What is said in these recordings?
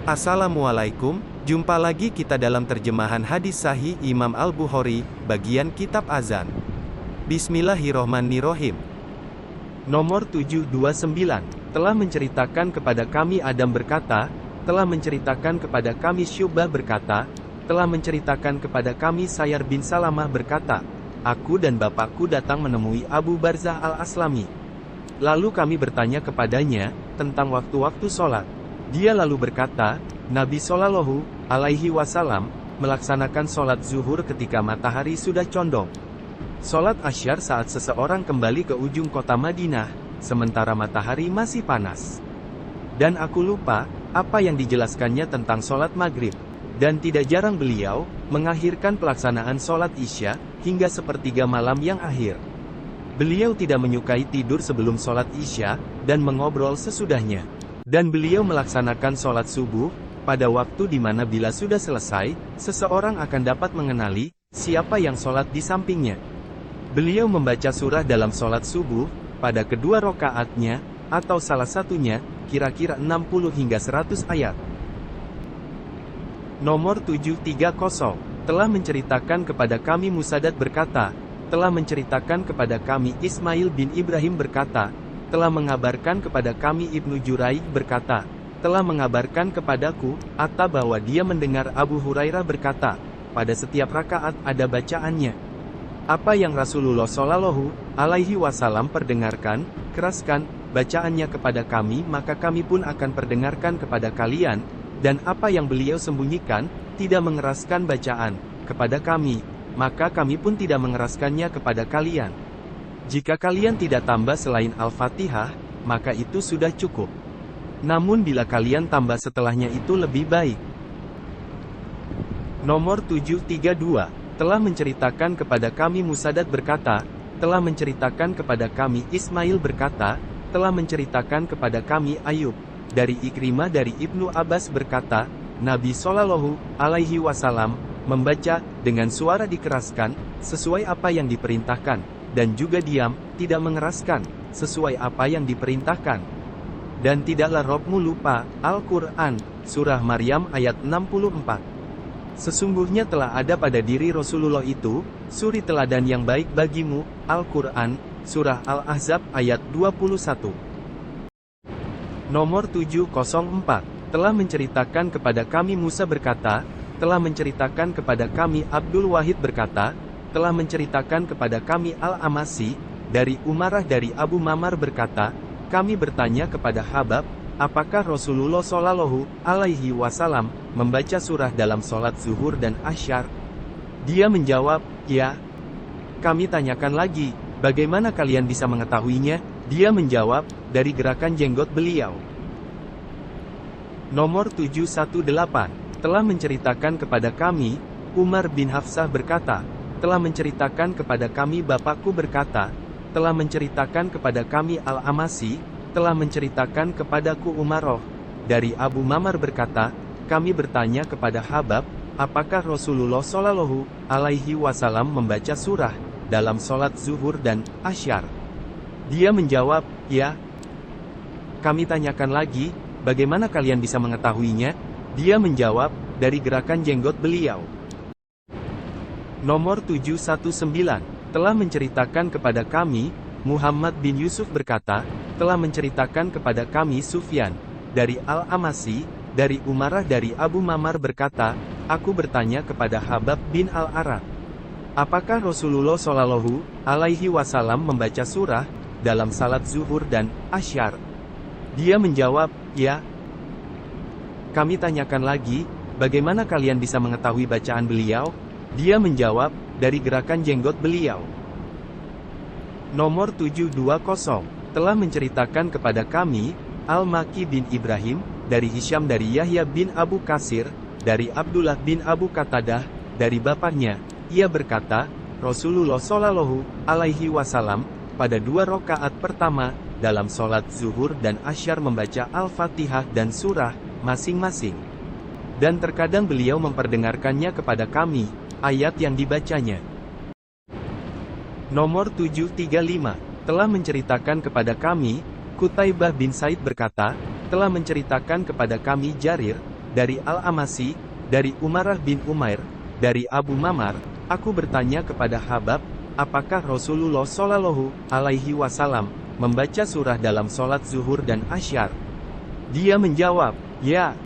Assalamualaikum, jumpa lagi kita dalam terjemahan hadis sahih Imam Al-Bukhari, bagian kitab azan. Bismillahirrohmanirrohim. Nomor 729, telah menceritakan kepada kami Adam berkata, telah menceritakan kepada kami Syu'bah berkata, telah menceritakan kepada kami Sayar bin Salamah berkata, aku dan bapakku datang menemui Abu Barzah al-Aslami. Lalu kami bertanya kepadanya, tentang waktu-waktu sholat. Dia lalu berkata, Nabi Shallallahu Alaihi Wasallam melaksanakan sholat zuhur ketika matahari sudah condong. Sholat asyar saat seseorang kembali ke ujung kota Madinah, sementara matahari masih panas. Dan aku lupa, apa yang dijelaskannya tentang sholat maghrib. Dan tidak jarang beliau mengakhirkan pelaksanaan sholat isya, hingga sepertiga malam yang akhir. Beliau tidak menyukai tidur sebelum sholat isya, dan mengobrol sesudahnya. Dan beliau melaksanakan sholat subuh, pada waktu di mana bila sudah selesai, seseorang akan dapat mengenali, siapa yang sholat di sampingnya. Beliau membaca surah dalam sholat subuh, pada kedua rokaatnya, atau salah satunya, kira-kira 60 hingga 100 ayat. Nomor 730, telah menceritakan kepada kami Musaddad berkata, telah menceritakan kepada kami Ismail bin Ibrahim berkata, telah mengabarkan kepada kami Ibnu Juraij berkata, telah mengabarkan kepadaku, Atta bahwa dia mendengar Abu Hurairah berkata, pada setiap rakaat ada bacaannya. Apa yang Rasulullah Shallallahu Alaihi Wasallam perdengarkan, keraskan, bacaannya kepada kami maka kami pun akan perdengarkan kepada kalian, dan apa yang beliau sembunyikan, tidak mengeraskan bacaan, kepada kami, maka kami pun tidak mengeraskannya kepada kalian. Jika kalian tidak tambah selain Al-Fatihah, maka itu sudah cukup. Namun bila kalian tambah setelahnya itu lebih baik. Nomor 732, telah menceritakan kepada kami Musaddad berkata, telah menceritakan kepada kami Ismail berkata, telah menceritakan kepada kami Ayub, dari Ikrimah dari Ibnu Abbas berkata, Nabi Shallallahu Alaihi Wasallam membaca dengan suara dikeraskan, sesuai apa yang diperintahkan. Dan juga diam, tidak mengeraskan, sesuai apa yang diperintahkan. Dan tidaklah Robmu lupa, Al-Quran, Surah Maryam ayat 64. Sesungguhnya telah ada pada diri Rasulullah itu, suri teladan yang baik bagimu, Al-Quran, Surah Al-Ahzab ayat 21. Nomor 704, telah menceritakan kepada kami Musa berkata, telah menceritakan kepada kami Abdul Wahid berkata, telah menceritakan kepada kami Al-Amasi, dari Umarah dari Abu Mamar berkata, kami bertanya kepada Habab, apakah Rasulullah Shallallahu Alaihi Wasallam membaca surah dalam sholat zuhur dan asyar? Dia menjawab, ya. Kami tanyakan lagi, bagaimana kalian bisa mengetahuinya? Dia menjawab, dari gerakan jenggot beliau. Nomor 718, telah menceritakan kepada kami, Umar bin Hafsah berkata, telah menceritakan kepada kami bapakku berkata, telah menceritakan kepada kami Al-Amasi, telah menceritakan kepadaku Umaroh, dari Abu Mamar berkata, kami bertanya kepada Habab, apakah Rasulullah Shallallahu Alaihi Wasallam membaca surah, dalam sholat zuhur dan asyar? Dia menjawab, ya. Kami tanyakan lagi, bagaimana kalian bisa mengetahuinya? Dia menjawab, dari gerakan jenggot beliau. Nomor 719, telah menceritakan kepada kami, Muhammad bin Yusuf berkata, telah menceritakan kepada kami Sufyan, dari Al-Amasi, dari Umarah dari Abu Mamar berkata, aku bertanya kepada Habab bin Al-Arad, apakah Rasulullah Shallallahu Alaihi Wasallam membaca surah, dalam salat zuhur dan asyar? Dia menjawab, ya. Kami tanyakan lagi, bagaimana kalian bisa mengetahui bacaan beliau? Dia menjawab, dari gerakan jenggot beliau. Nomor 720, telah menceritakan kepada kami, Al-Maki bin Ibrahim, dari Hisyam dari Yahya bin Abu Kasir, dari Abdullah bin Abu Qatadah, dari bapaknya, ia berkata, Rasulullah Shallallahu Alaihi Wasallam, pada dua rokaat pertama, dalam sholat zuhur dan asyar membaca Al-Fatihah dan surah, masing-masing. Dan terkadang beliau memperdengarkannya kepada kami, ayat yang dibacanya. Nomor 735, telah menceritakan kepada kami, Qutaibah bin Said berkata, telah menceritakan kepada kami Jarir, dari Al-Amasi, dari Umarah bin Umair, dari Abu Mamar, aku bertanya kepada Habab, apakah Rasulullah Shallallahu Alaihi Wasallam membaca surah dalam sholat zuhur dan asyar? Dia menjawab, ya.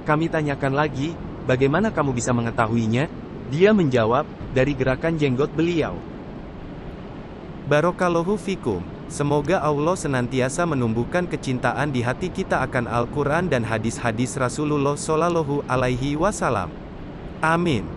Kami tanyakan lagi, bagaimana kamu bisa mengetahuinya? Dia menjawab, dari gerakan jenggot beliau. Barakallahu fikum. Semoga Allah senantiasa menumbuhkan kecintaan di hati kita akan Al-Quran dan hadis-hadis Rasulullah Shallallahu Alaihi Wasallam. Amin.